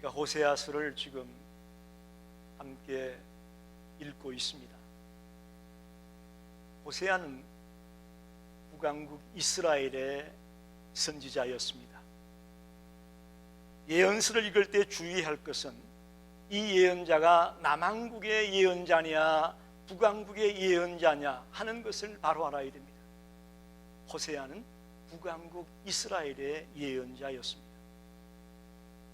우리가 호세아서를 지금 함께 읽고 있습니다. 호세아는 북왕국 이스라엘의 선지자였습니다. 예언서를 읽을 때 주의할 것은 이 예언자가 남왕국의 예언자냐 북왕국의 예언자냐 하는 것을 바로 알아야 됩니다. 호세아는 북왕국 이스라엘의 예언자였습니다.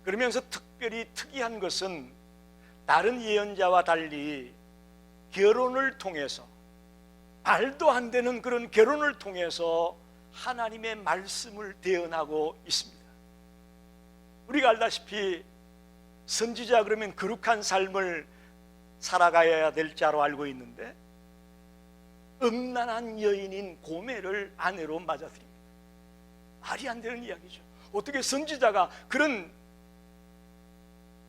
그러면서 특별히 특이한 것은 다른 예언자와 달리 결혼을 통해서, 말도 안 되는 그런 결혼을 통해서 하나님의 말씀을 대언하고 있습니다. 우리가 알다시피 선지자 그러면 거룩한 삶을 살아가야 될 자로 알고 있는데, 음란한 여인인 고멜을 아내로 맞아들입니다. 말이 안 되는 이야기죠. 어떻게 선지자가 그런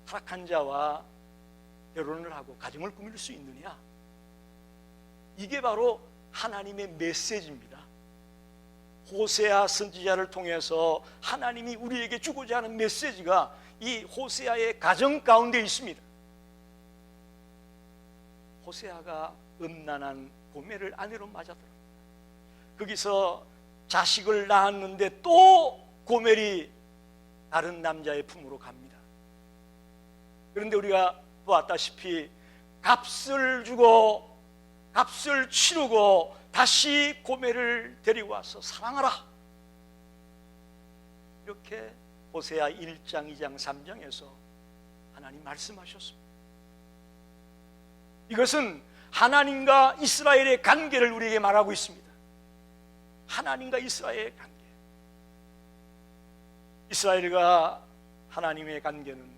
타락한 자와 결혼을 하고 가정을 꾸밀 수 있느냐? 이게 바로 하나님의 메시지입니다. 호세아 선지자를 통해서 하나님이 우리에게 주고자 하는 메시지가 이 호세아의 가정 가운데 있습니다. 호세아가 음란한 고멜을 아내로 맞아들었습니다. 거기서 자식을 낳았는데 또 고멜이 다른 남자의 품으로 갑니다. 그런데 우리가 보았다시피 값을 주고 값을 치르고 다시 고멜을 데리고 와서 사랑하라, 이렇게 호세아 1장, 2장, 3장에서 하나님 말씀하셨습니다. 이것은 하나님과 이스라엘의 관계를 우리에게 말하고 있습니다. 하나님과 이스라엘의 관계. 이스라엘과 하나님의 관계는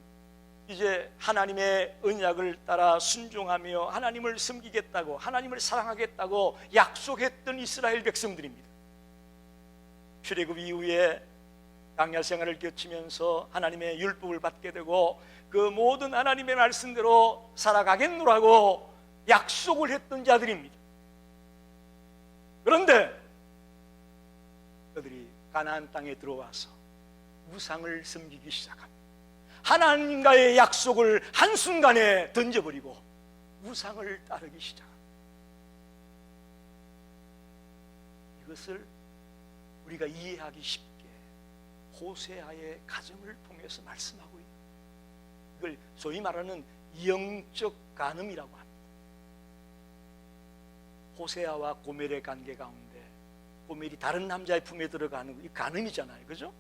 이제 하나님의 언약을 따라 순종하며 하나님을 섬기겠다고, 하나님을 사랑하겠다고 약속했던 이스라엘 백성들입니다. 출애굽 이후에 광야 생활을 거치면서 하나님의 율법을 받게 되고 그 모든 하나님의 말씀대로 살아가겠노라고 약속을 했던 자들입니다. 그런데 그들이 가나안 땅에 들어와서 우상을 섬기기 시작합니다. 하나님과의 약속을 한순간에 던져버리고 우상을 따르기 시작합니다. 이것을 우리가 이해하기 쉽게 호세아의 가정을 통해서 말씀하고 있는, 이걸 소위 말하는 영적 간음이라고 합니다. 호세아와 고멜의 관계 가운데 고멜이 다른 남자의 품에 들어가는 이 간음이잖아요, 그죠?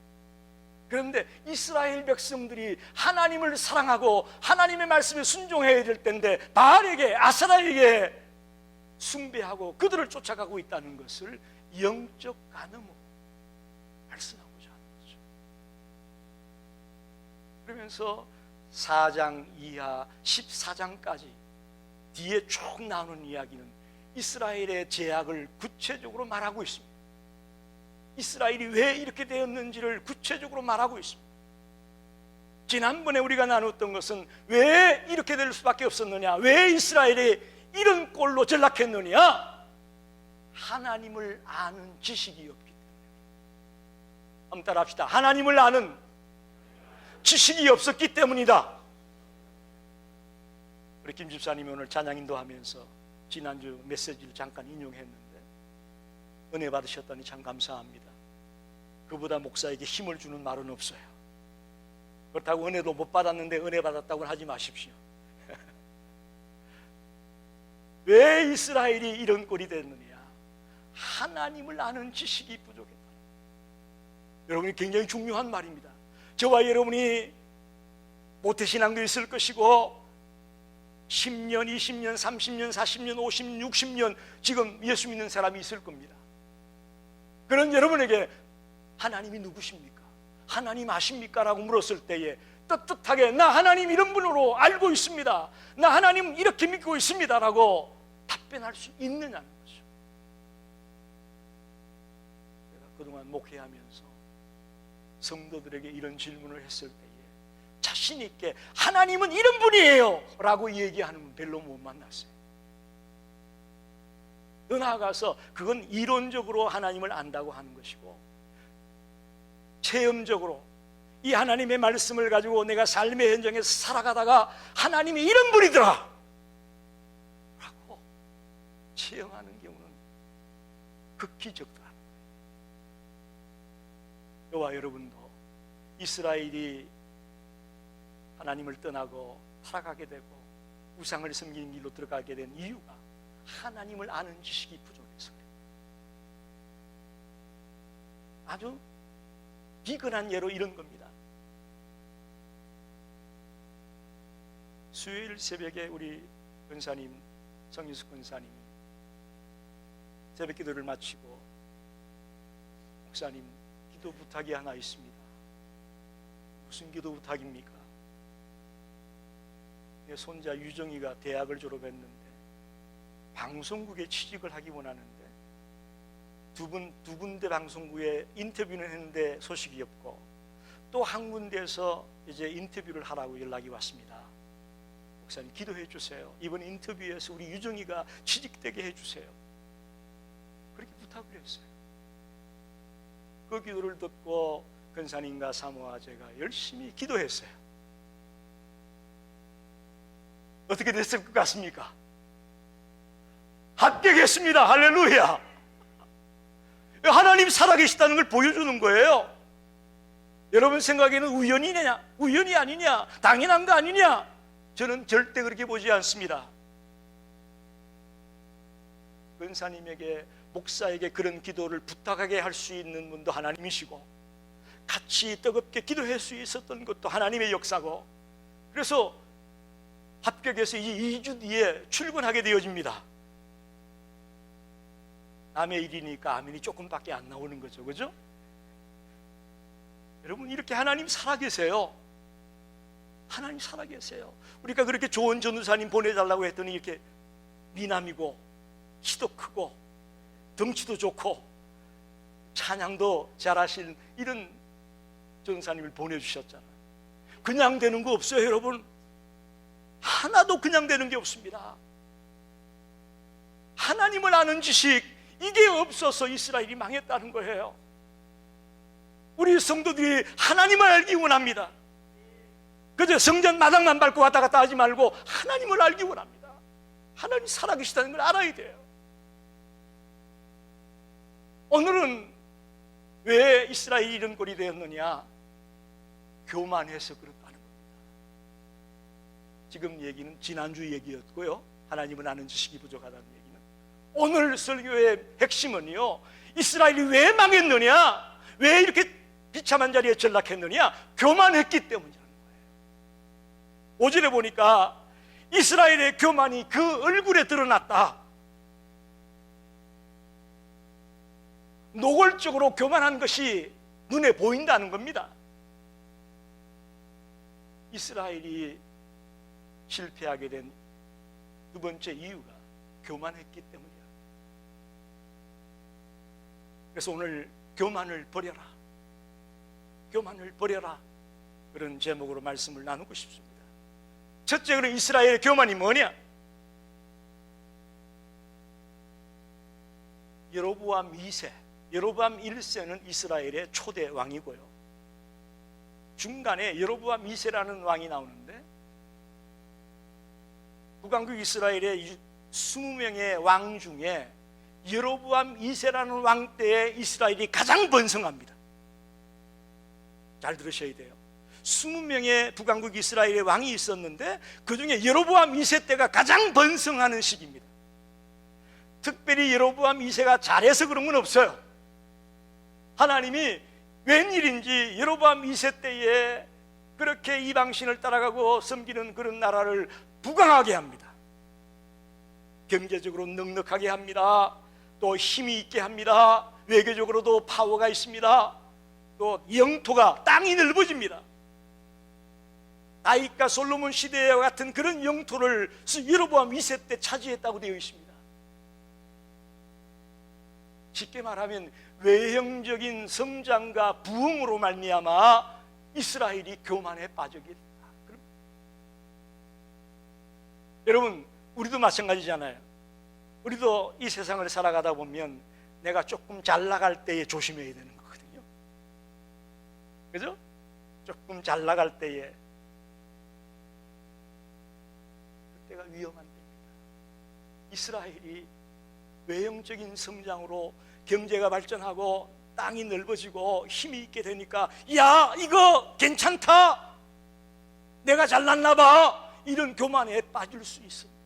그런데 이스라엘 백성들이 하나님을 사랑하고 하나님의 말씀에 순종해야 될 때인데 바알에게, 아세라에게 숭배하고 그들을 쫓아가고 있다는 것을 영적 간음으로 말씀하고자 하는 거죠. 그러면서 4장 이하 14장까지 뒤에 쭉 나오는 이야기는 이스라엘의 죄악을 구체적으로 말하고 있습니다. 이스라엘이 왜 이렇게 되었는지를 구체적으로 말하고 있습니다. 지난번에 우리가 나눴던 것은 왜 이렇게 될 수밖에 없었느냐, 왜 이스라엘이 이런 꼴로 전락했느냐, 하나님을 아는 지식이 없기 때문에. 한번 따라합시다. 하나님을 아는 지식이 없었기 때문이다. 우리 김 집사님이 오늘 찬양 인도하면서 지난주 메시지를 잠깐 인용했는데 은혜 받으셨다니 참 감사합니다. 그보다 목사에게 힘을 주는 말은 없어요. 그렇다고 은혜도 못 받았는데 은혜 받았다고는 하지 마십시오. 왜 이스라엘이 이런 꼴이 됐느냐? 하나님을 아는 지식이 부족했다. 여러분이 굉장히 중요한 말입니다. 저와 여러분이 모태신앙도 있을 것이고 10년, 20년, 30년, 40년, 50년, 60년 지금 예수 믿는 사람이 있을 겁니다. 그런 여러분에게 하나님이 누구십니까? 하나님 아십니까? 라고 물었을 때에 떳떳하게 나 하나님 이런 분으로 알고 있습니다, 나 하나님 이렇게 믿고 있습니다 라고 답변할 수 있느냐는 거죠. 제가 그동안 목회하면서 성도들에게 이런 질문을 했을 때에 자신 있게 하나님은 이런 분이에요 라고 얘기하는 분 별로 못 만났어요. 더 나아가서 그건 이론적으로 하나님을 안다고 하는 것이고 체험적으로 이 하나님의 말씀을 가지고 내가 삶의 현장에서 살아가다가 하나님이 이런 분이더라 라고 체험하는 경우는 극히 적다. 저와 여러분도 이스라엘이 하나님을 떠나고 타락하게 되고 우상을 섬기는 길로 들어가게 된 이유가 하나님을 아는 지식이 부족해서 그래요. 아주 비근한 예로 이런 겁니다. 수요일 새벽에 우리 권사님, 정유숙 권사님이 새벽 기도를 마치고 목사님 기도 부탁이 하나 있습니다. 무슨 기도 부탁입니까? 내 손자 유정이가 대학을 졸업했는데 방송국에 취직을 하기 원하는데 두 군데 방송국에 인터뷰는 했는데 소식이 없고 또 한 군데에서 이제 인터뷰를 하라고 연락이 왔습니다. 목사님 기도해 주세요. 이번 인터뷰에서 우리 유정이가 취직되게 해주세요. 그렇게 부탁을 했어요. 그 기도를 듣고 권사님과 사모와 제가 열심히 기도했어요. 어떻게 됐을 것 같습니까? 합격했습니다. 할렐루야. 하나님 살아계시다는 걸 보여주는 거예요. 여러분 생각에는 우연이냐? 우연이 아니냐? 당연한 거 아니냐? 저는 절대 그렇게 보지 않습니다. 권사님에게, 목사에게 그런 기도를 부탁하게 할 수 있는 분도 하나님이시고 같이 뜨겁게 기도할 수 있었던 것도 하나님의 역사고, 그래서 합격해서 이제 2주 뒤에 출근하게 되어집니다. 남의 일이니까 아멘이 조금밖에 안 나오는 거죠. 그죠? 여러분 이렇게 하나님 살아계세요. 하나님 살아계세요. 우리가 그렇게 좋은 전도사님 보내달라고 했더니 이렇게 미남이고 키도 크고 덩치도 좋고 찬양도 잘하신 이런 전도사님을 보내주셨잖아요. 그냥 되는 거 없어요. 여러분 하나도 그냥 되는 게 없습니다. 하나님을 아는 지식, 이게 없어서 이스라엘이 망했다는 거예요. 우리 성도들이 하나님을 알기 원합니다. 그저 성전 마당만 밟고 왔다 갔다 하지 말고 하나님을 알기 원합니다. 하나님 살아계시다는 걸 알아야 돼요. 오늘은 왜 이스라엘이 이런 꼴이 되었느냐? 교만해서 그렇다는 겁니다. 지금 얘기는 지난주 얘기였고요, 하나님을 아는 지식이 부족하다는 얘기는. 오늘 설교의 핵심은요, 이스라엘이 왜 망했느냐, 왜 이렇게 비참한 자리에 전락했느냐? 교만했기 때문이라는 거예요. 5절에 보니까 이스라엘의 교만이 그 얼굴에 드러났다. 노골적으로 교만한 것이 눈에 보인다는 겁니다. 이스라엘이 실패하게 된 두 번째 이유가 교만했기 때문이야. 그래서 오늘 교만을 버려라, 교만을 버려라, 그런 제목으로 말씀을 나누고 싶습니다. 첫째, 그럼 이스라엘의 교만이 뭐냐? 여로보암 2세, 여로보암 1세는 이스라엘의 초대 왕이고요, 중간에 여로보암 2세라는 왕이 나오는데, 북왕국 이스라엘의 20명의 왕 중에 여로보암 2세라는 왕 때에 이스라엘이 가장 번성합니다. 잘 들으셔야 돼요. 20명의 북왕국 이스라엘의 왕이 있었는데 그 중에 여로보암 2세 때가 가장 번성하는 시기입니다. 특별히 여로보암 2세가 잘해서 그런 건 없어요. 하나님이 웬일인지 여로보암 2세 때에 그렇게 이방신을 따라가고 섬기는 그런 나라를 부강하게 합니다. 경제적으로 넉넉하게 합니다. 또 힘이 있게 합니다. 외교적으로도 파워가 있습니다. 또 영토가, 땅이 넓어집니다. 다윗과 솔로몬 시대와 같은 그런 영토를 여로보암 2세 때 차지했다고 되어 있습니다. 쉽게 말하면 외형적인 성장과 부흥으로 말미암아 이스라엘이 교만에 빠지게 된다. 여러분 우리도 마찬가지잖아요. 우리도 이 세상을 살아가다 보면 내가 조금 잘 나갈 때에 조심해야 되는 거거든요. 그죠? 조금 잘 나갈 때에 그때가 위험한 때입니다. 이스라엘이 외형적인 성장으로 경제가 발전하고 땅이 넓어지고 힘이 있게 되니까 야 이거 괜찮다, 내가 잘났나 봐, 이런 교만에 빠질 수 있습니다.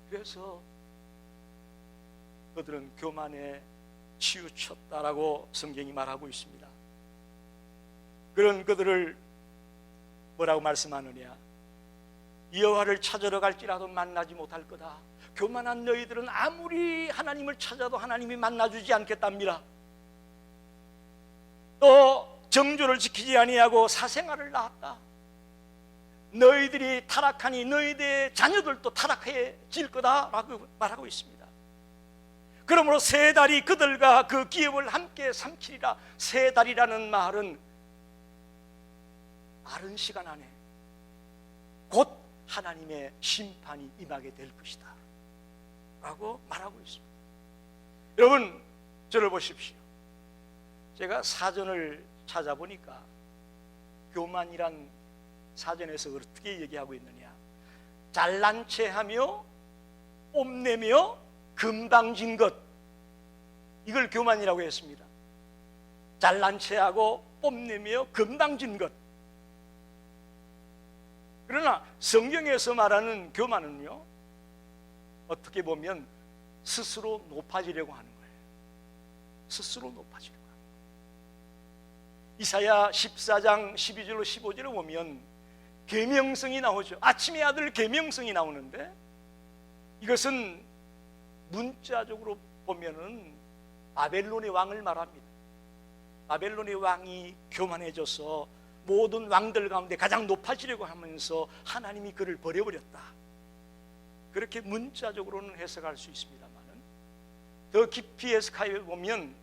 그래서 그들은 교만에 치우쳤다라고 성경이 말하고 있습니다. 그런 그들을 뭐라고 말씀하느냐, 여호와를 찾으러 갈지라도 만나지 못할 거다. 교만한 너희들은 아무리 하나님을 찾아도 하나님이 만나주지 않겠답니다. 또 정조를 지키지 아니하고 사생활을 낳았다. 너희들이 타락하니 너희들의 자녀들도 타락해질 거다라고 말하고 있습니다. 그러므로 세 달이 그들과 그 기업을 함께 삼키리라. 세 달이라는 말은 빠른 시간 안에 곧 하나님의 심판이 임하게 될 것이다 라고 말하고 있습니다. 여러분, 저를 보십시오. 제가 사전을 찾아보니까 교만이란 사전에서 어떻게 얘기하고 있느냐, 잘난 체하며 뽐내며 금방진 것, 이걸 교만이라고 했습니다. 잘난 체하고 뽐내며 금방진 것. 그러나 성경에서 말하는 교만은요, 어떻게 보면 스스로 높아지려고 하는 거예요. 스스로 높아지려고 하는 거예요. 이사야 14장 12절로 15절을 보면 계명성이 나오죠. 아침의 아들 계명성이 나오는데, 이것은 문자적으로 보면은 바벨론의 왕을 말합니다. 바벨론의 왕이 교만해져서 모든 왕들 가운데 가장 높아지려고 하면서 하나님이 그를 버려버렸다, 그렇게 문자적으로는 해석할 수 있습니다만은 더 깊이 해석해 보면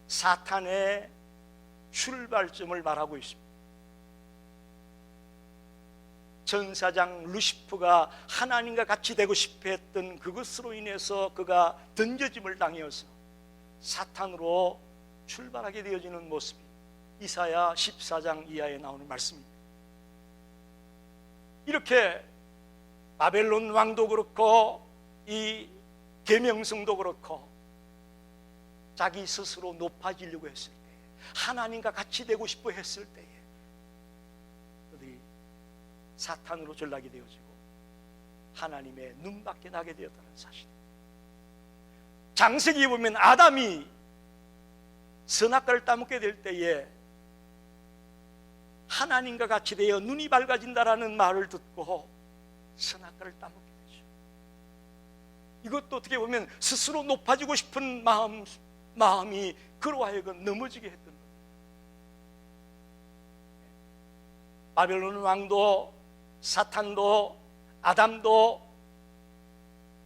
사탄의 출발점을 말하고 있습니다. 천사장 루시프가 하나님과 같이 되고 싶어 했던 그것으로 인해서 그가 던져짐을 당해서 사탄으로 출발하게 되어지는 모습이 이사야 14장 이하에 나오는 말씀입니다. 이렇게 바벨론 왕도 그렇고 이 계명성도 그렇고 자기 스스로 높아지려고 했을 때, 하나님과 같이 되고 싶어 했을 때에 그들이 사탄으로 전락이 되어지고 하나님의 눈밖에 나게 되었다는 사실입니다. 창세기 보면 아담이 선악과를 따먹게 될 때에 하나님과 같이 되어 눈이 밝아진다라는 말을 듣고 선악과를 따먹게 되죠. 이것도 어떻게 보면 스스로 높아지고 싶은 마음이 그로 하여금 넘어지게 했던 겁니다. 바벨론 왕도 사탄도 아담도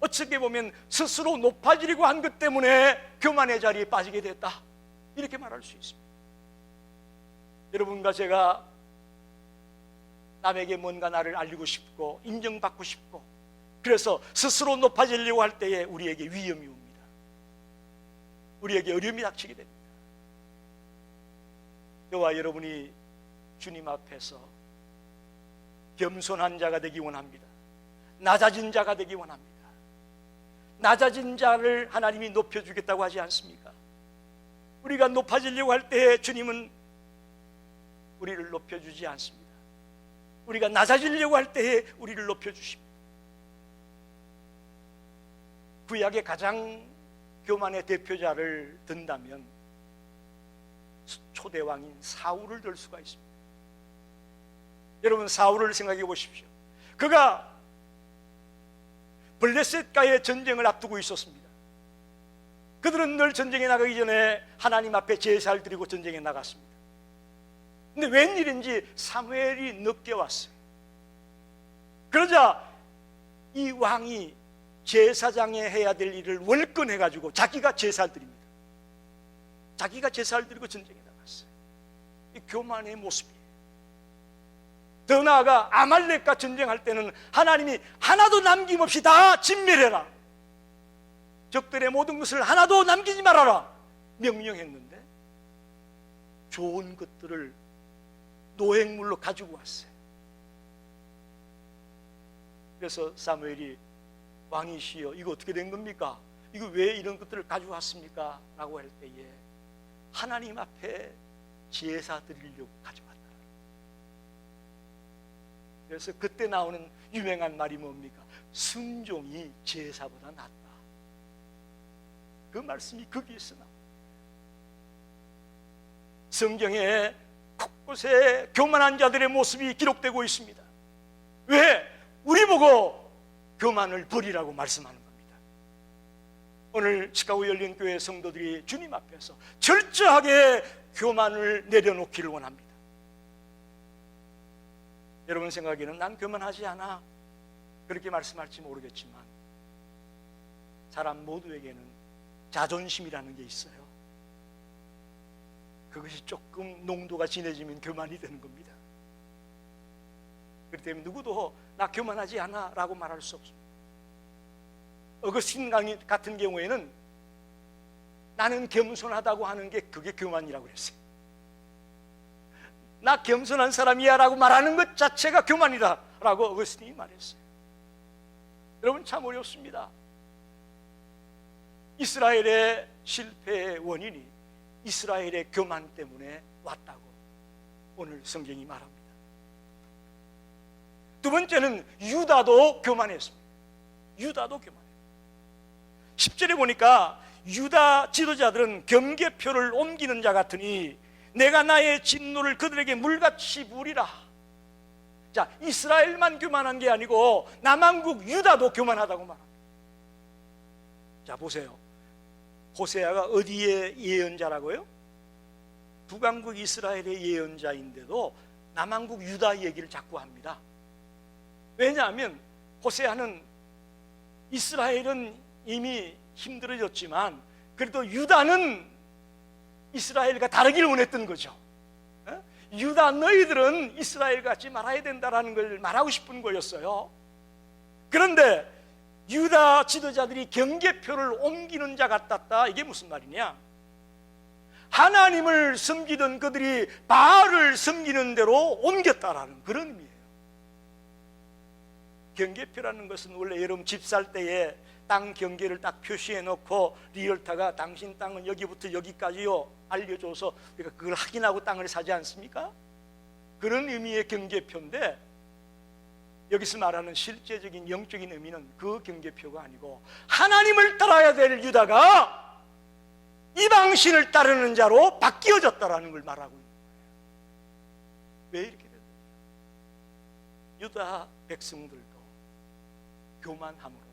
어떻게 보면 스스로 높아지려고 한 것 때문에 교만의 자리에 빠지게 됐다, 이렇게 말할 수 있습니다. 여러분과 제가 남에게 뭔가 나를 알리고 싶고 인정받고 싶고 그래서 스스로 높아지려고 할 때에 우리에게 위험이 옵니다. 우리에게 어려움이 닥치게 됩니다. 저와 여러분이 주님 앞에서 겸손한 자가 되기 원합니다. 낮아진 자가 되기 원합니다. 낮아진 자를 하나님이 높여주겠다고 하지 않습니까? 우리가 높아지려고 할 때에 주님은 우리를 높여주지 않습니다. 우리가 낮아지려고 할 때에 우리를 높여주십니다. 구약의 가장 교만의 대표자를 든다면 초대왕인 사울을 들 수가 있습니다. 여러분, 사울을 생각해 보십시오. 그가 블레셋과의 전쟁을 앞두고 있었습니다. 그들은 늘 전쟁에 나가기 전에 하나님 앞에 제사를 드리고 전쟁에 나갔습니다. 근데 웬일인지 사무엘이 늦게 왔어요. 그러자 이 왕이 제사장에 해야 될 일을 월권해가지고 자기가 제사를 드립니다. 자기가 제사를 드리고 전쟁에 나갔어요. 이 교만의 모습이에요. 더 나아가 아말렉과 전쟁할 때는 하나님이 하나도 남김없이 다 진멸해라, 적들의 모든 것을 하나도 남기지 말아라 명령했는데 좋은 것들을 노획물로 가지고 왔어요. 그래서 사무엘이 왕이시여 이거 어떻게 된 겁니까? 이거 왜 이런 것들을 가지고 왔습니까? 라고 할 때에 하나님 앞에 제사 드리려고 가져왔다. 그래서 그때 나오는 유명한 말이 뭡니까? 순종이 제사보다 낫다. 그 말씀이 거기에서 나옵니다. 성경에 곳곳에 교만한 자들의 모습이 기록되고 있습니다. 왜? 우리 보고 교만을 버리라고 말씀하는 겁니다. 오늘 시카고 열린교회 성도들이 주님 앞에서 철저하게 교만을 내려놓기를 원합니다. 여러분 생각에는 난 교만하지 않아 그렇게 말씀할지 모르겠지만 사람 모두에게는 자존심이라는 게 있어요. 그것이 조금 농도가 진해지면 교만이 되는 겁니다. 그렇기 때문에 누구도 나 교만하지 않아 라고 말할 수 없습니다. 어거스틴 같은 경우에는 나는 겸손하다고 하는 게 그게 교만이라고 그랬어요. 나 겸손한 사람이야 라고 말하는 것 자체가 교만이다 라고 어거스틴이 말했어요. 여러분 참 어렵습니다. 이스라엘의 실패의 원인이 이스라엘의 교만 때문에 왔다고 오늘 성경이 말합니다. 두 번째는 유다도 교만했습니다. 유다도 교만해요. 10절에 보니까 유다 지도자들은 경계표를 옮기는 자 같으니 내가 나의 진노를 그들에게 물같이 부으리라. 자, 이스라엘만 교만한 게 아니고 남한국 유다도 교만하다고 말합니다. 자, 보세요. 호세아가 어디의 예언자라고요? 북왕국 이스라엘의 예언자인데도 남한국 유다 얘기를 자꾸 합니다. 왜냐하면 호세아는 이스라엘은 이미 힘들어졌지만 그래도 유다는 이스라엘과 다르길 원했던 거죠. 유다 너희들은 이스라엘 같이 말아야 된다라는 걸 말하고 싶은 거였어요. 그런데 유다 지도자들이 경계표를 옮기는 자 같았다. 이게 무슨 말이냐? 하나님을 섬기던 그들이 바알을 섬기는 대로 옮겼다라는 그런 의미예요. 경계표라는 것은 원래 여러분 집 살 때에 땅 경계를 딱 표시해 놓고 리얼터가 당신 땅은 여기부터 여기까지요 알려줘서 우리가 그걸 확인하고 땅을 사지 않습니까? 그런 의미의 경계표인데 여기서 말하는 실제적인 영적인 의미는 그 경계표가 아니고 하나님을 따라야 될 유다가 이방신을 따르는 자로 바뀌어졌다라는 걸 말하고 있는 거예요. 왜 이렇게 됐냐? 유다 백성들도 교만함으로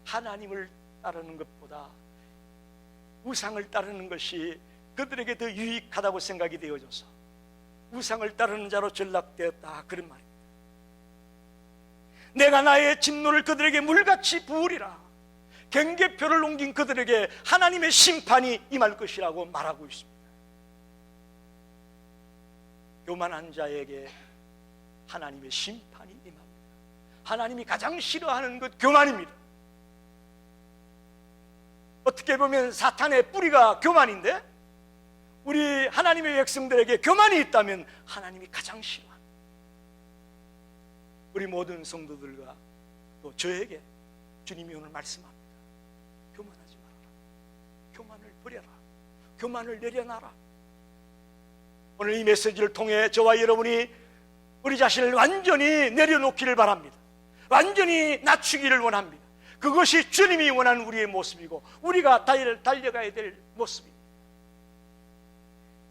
하나님을 따르는 것보다 우상을 따르는 것이 그들에게 더 유익하다고 생각이 되어져서 우상을 따르는 자로 전락되었다, 그런 말입니다. 내가 나의 진노를 그들에게 물같이 부으리라. 경계표를 넘긴 그들에게 하나님의 심판이 임할 것이라고 말하고 있습니다. 교만한 자에게 하나님의 심판이 임합니다. 하나님이 가장 싫어하는 것 교만입니다. 어떻게 보면 사탄의 뿌리가 교만인데 우리 하나님의 백성들에게 교만이 있다면 하나님이 가장 싫어합니다. 우리 모든 성도들과 또 저에게 주님이 오늘 말씀합니다. 교만하지 말아라. 교만을 버려라. 교만을 내려놔라. 오늘 이 메시지를 통해 저와 여러분이 우리 자신을 완전히 내려놓기를 바랍니다. 완전히 낮추기를 원합니다. 그것이 주님이 원하는 우리의 모습이고 우리가 달려가야 될 모습입니다.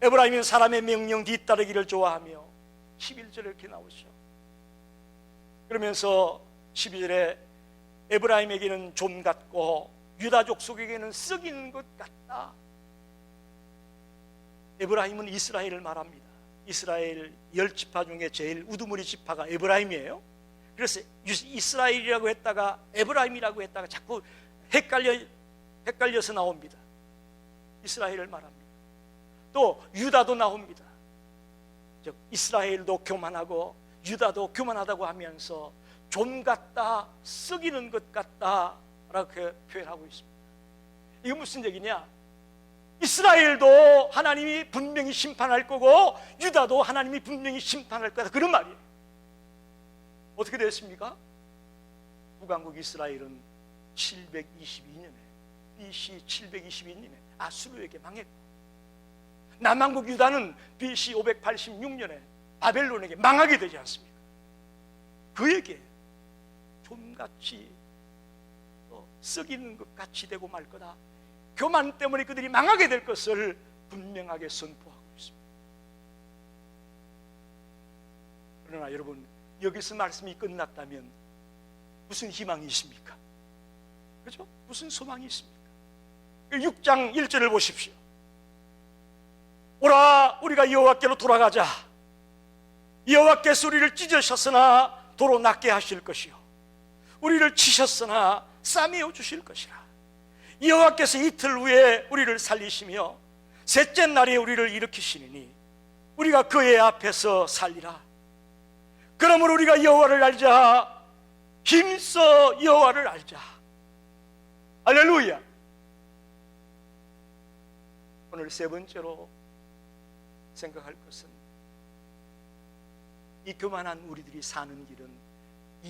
에브라임은 사람의 명령 뒤따르기를 좋아하며 11절에 이렇게 나오죠. 그러면서 12절에 에브라임에게는 좀 같고 유다족 속에게는 썩이는 것 같다. 에브라임은 이스라엘을 말합니다. 이스라엘 10지파 중에 제일 우두머리 지파가 에브라임이에요. 그래서 이스라엘이라고 했다가 에브라임이라고 했다가 자꾸 헷갈려서 나옵니다. 이스라엘을 말합니다. 또 유다도 나옵니다. 즉 이스라엘도 교만하고 유다도 교만하다고 하면서 좀 같다, 썩이는 것 같다 라고 표현하고 있습니다. 이게 무슨 얘기냐? 이스라엘도 하나님이 분명히 심판할 거고 유다도 하나님이 분명히 심판할 거다, 그런 말이에요. 어떻게 됐습니까? 북왕국 이스라엘은 722년에 BC 722년에 아수르에게 망했고, 남왕국 유다는 BC 586년에 바벨론에게 망하게 되지 않습니까? 그에게 좀같이 썩이는 것 같이 되고 말 거다, 교만 때문에 그들이 망하게 될 것을 분명하게 선포하고 있습니다. 그러나 여러분, 여기서 말씀이 끝났다면 무슨 희망이 있습니까? 그렇죠? 무슨 소망이 있습니까? 6장 1절을 보십시오. 오라, 우리가 여호와께로 돌아가자. 여호와께서 우리를 찢으셨으나 도로 낫게 하실 것이요, 우리를 치셨으나 싸매어 주실 것이라. 여호와께서 이틀 후에 우리를 살리시며 셋째 날에 우리를 일으키시니 우리가 그의 앞에서 살리라. 그러므로 우리가 여호와를 알자. 힘써 여호와를 알자. 할렐루야. 오늘 세 번째로 생각할 것은, 이 교만한 우리들이 사는 길은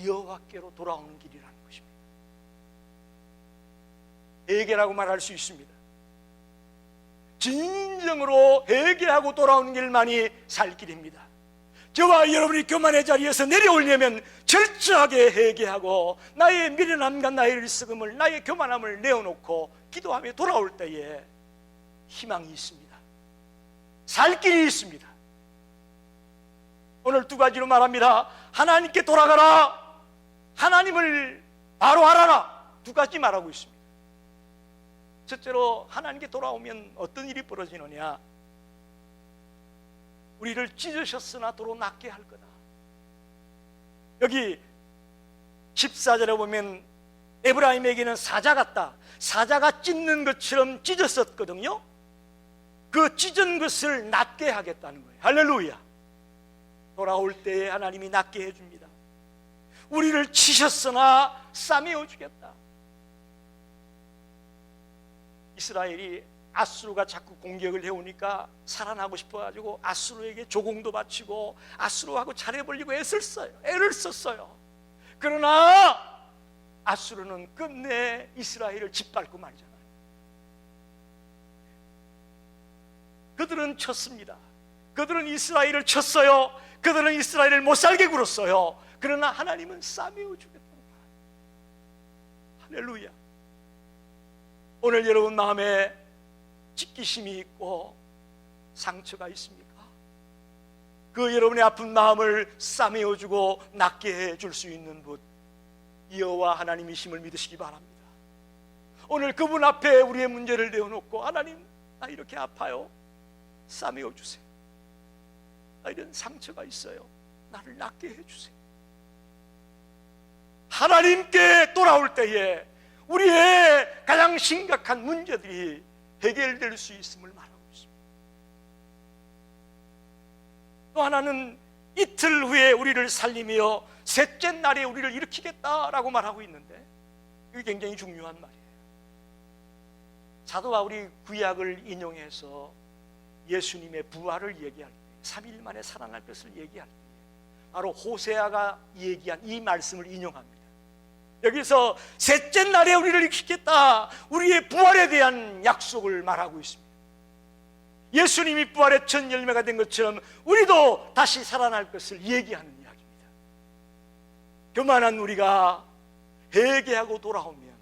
여호와께로 돌아오는 길이라는 것입니다. 회개라고 말할 수 있습니다. 진정으로 회개하고 돌아오는 길만이 살 길입니다. 저와 여러분이 교만의 자리에서 내려오려면 철저하게 회개하고 나의 미련함과 나의 일스금을, 나의 교만함을 내어놓고 기도하며 돌아올 때에 희망이 있습니다. 살 길이 있습니다. 오늘 두 가지로 말합니다. 하나님께 돌아가라, 하나님을 바로 알아라. 두 가지 말하고 있습니다. 첫째로, 하나님께 돌아오면 어떤 일이 벌어지느냐? 우리를 찢으셨으나 도로 낫게 할 거다. 여기 14절에 보면 에브라임에게는 사자 같다, 사자가 찢는 것처럼 찢었었거든요. 그 찢은 것을 낫게 하겠다는 거예요. 할렐루야. 돌아올 때에 하나님이 낫게 해줍니다. 우리를 치셨으나 싸매어 주겠다. 이스라엘이 아수르가 자꾸 공격을 해오니까 살아나고 싶어가지고 아수르에게 조공도 바치고 아수르하고 차례 벌리고 애를 썼어요. 그러나 아수르는 끝내 이스라엘을 짓밟고 말잖아요. 그들은 쳤습니다. 그들은 이스라엘을 쳤어요. 그들은 이스라엘을 못살게 굴었어요. 그러나 하나님은 싸매어 주겠다는 거예요. 할렐루야. 오늘 여러분 마음에 찢기심이 있고 상처가 있습니까? 그 여러분의 아픈 마음을 싸매어 주고 낫게 해줄 수 있는 분, 여호와 하나님이심을 믿으시기 바랍니다. 오늘 그분 앞에 우리의 문제를 내어놓고, 하나님, 나 이렇게 아파요, 싸매어 주세요. 나 이런 상처가 있어요, 나를 낫게 해주세요. 하나님께 돌아올 때에 우리의 가장 심각한 문제들이 해결될 수 있음을 말하고 있습니다. 또 하나는 이틀 후에 우리를 살리며 셋째 날에 우리를 일으키겠다라고 말하고 있는데, 이게 굉장히 중요한 말이에요. 사도 바울이 구약을 인용해서 예수님의 부활을 얘기할 때, 3일 만에 살아날 것을 얘기할 때 바로 호세아가 얘기한 이 말씀을 인용합니다. 여기서 셋째 날에 우리를 일으키겠다, 우리의 부활에 대한 약속을 말하고 있습니다. 예수님이 부활의 첫 열매가 된 것처럼 우리도 다시 살아날 것을 얘기하는 이야기입니다. 교만한 우리가 회개하고 돌아오면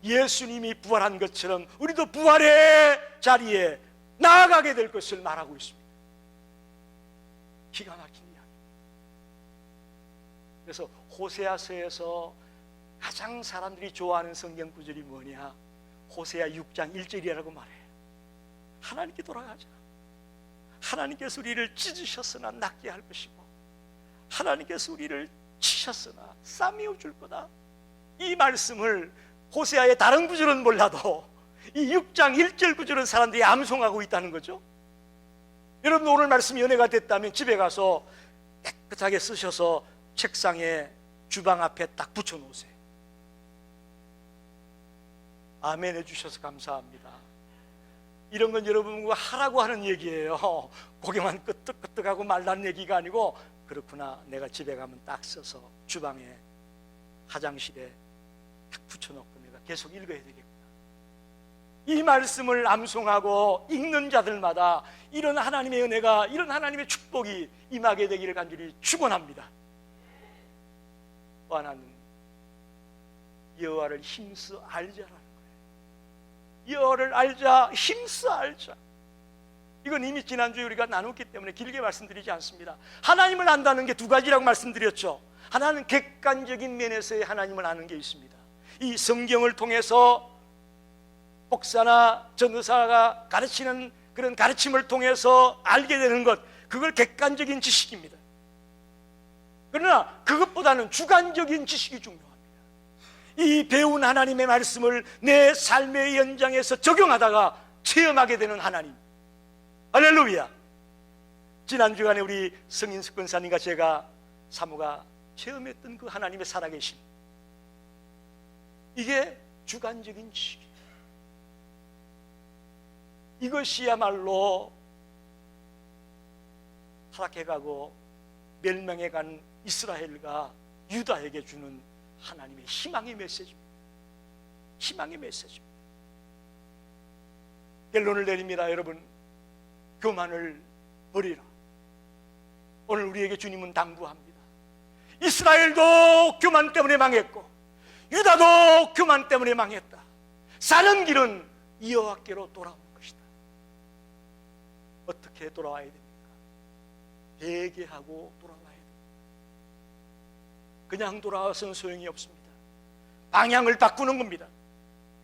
예수님이 부활한 것처럼 우리도 부활의 자리에 나아가게 될 것을 말하고 있습니다. 기가 막힌 이야기입니다. 그래서 호세아서에서 가장 사람들이 좋아하는 성경 구절이 뭐냐? 호세아 6장 1절이라고 말해요. 하나님께 돌아가자. 하나님께서 우리를 찢으셨으나 낫게 할 것이고, 하나님께서 우리를 치셨으나 싸매어 줄 거다. 이 말씀을 호세아의 다른 구절은 몰라도 이 6장 1절 구절은 사람들이 암송하고 있다는 거죠. 여러분, 오늘 말씀이 은혜가 됐다면 집에 가서 깨끗하게 쓰셔서 책상에, 주방 앞에 딱 붙여놓으세요. 아멘 해주셔서 감사합니다. 이런 건 여러분과 하라고 하는 얘기예요. 고개만 끄덕끄덕하고 말라는 얘기가 아니고, 그렇구나, 내가 집에 가면 딱 써서 주방에, 화장실에 딱 붙여놓고 내가 계속 읽어야 되겠구나. 이 말씀을 암송하고 읽는 자들마다 이런 하나님의 은혜가, 이런 하나님의 축복이 임하게 되기를 간절히 축원합니다. 또 하나는 여호와를 힘써 알자라는 거예요. 여호와를 알자, 힘써 알자. 이건 이미 지난주에 우리가 나눴기 때문에 길게 말씀드리지 않습니다. 하나님을 안다는 게 두 가지라고 말씀드렸죠. 하나는 객관적인 면에서의 하나님을 아는 게 있습니다. 이 성경을 통해서 목사나 전도사가 가르치는 그런 가르침을 통해서 알게 되는 것, 그걸 객관적인 지식입니다. 그러나 그것보다는 주관적인 지식이 중요합니다. 이 배운 하나님의 말씀을 내 삶의 연장에서 적용하다가 체험하게 되는 하나님. 할렐루야. 지난 주간에 우리 성인숙 권사님과 제가 사모가 체험했던 그 하나님의 살아계심, 이게 주관적인 지식이에요. 이것이야말로 타락해가고 멸망해간 이스라엘과 유다에게 주는 하나님의 희망의 메시지입니다. 희망의 메시지입니다. 결론을 내립니다. 여러분, 교만을 버리라. 오늘 우리에게 주님은 당부합니다. 이스라엘도 교만 때문에 망했고 유다도 교만 때문에 망했다. 사는 길은 여호와께로 돌아오는 것이다. 어떻게 돌아와야 됩니까? 회개하고 돌아와야 됩니다. 그냥 돌아와서는 소용이 없습니다. 방향을 바꾸는 겁니다.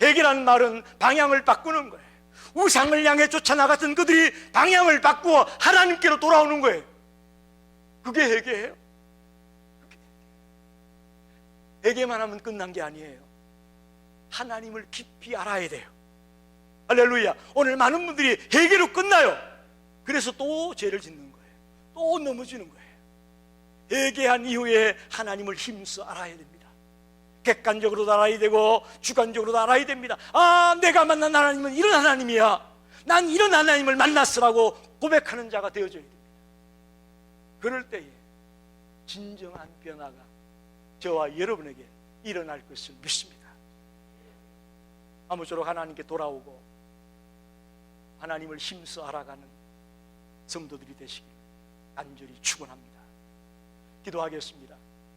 회개라는 말은 방향을 바꾸는 거예요. 우상을 향해 쫓아나갔던 그들이 방향을 바꾸어 하나님께로 돌아오는 거예요. 그게 회개예요. 회개만 하면 끝난 게 아니에요. 하나님을 깊이 알아야 돼요. 할렐루야. 오늘 많은 분들이 회개로 끝나요. 그래서 또 죄를 짓는 거예요. 또 넘어지는 거예요. 회개한 이후에 하나님을 힘써 알아야 됩니다. 객관적으로도 알아야 되고 주관적으로도 알아야 됩니다. 아, 내가 만난 하나님은 이런 하나님이야. 난 이런 하나님을 만났으라고 고백하는 자가 되어져야 됩니다. 그럴 때에 진정한 변화가 저와 여러분에게 일어날 것을 믿습니다. 아무쪼록 하나님께 돌아오고 하나님을 힘써 알아가는 성도들이 되시길 간절히 축원합니다. 기도하겠습니다.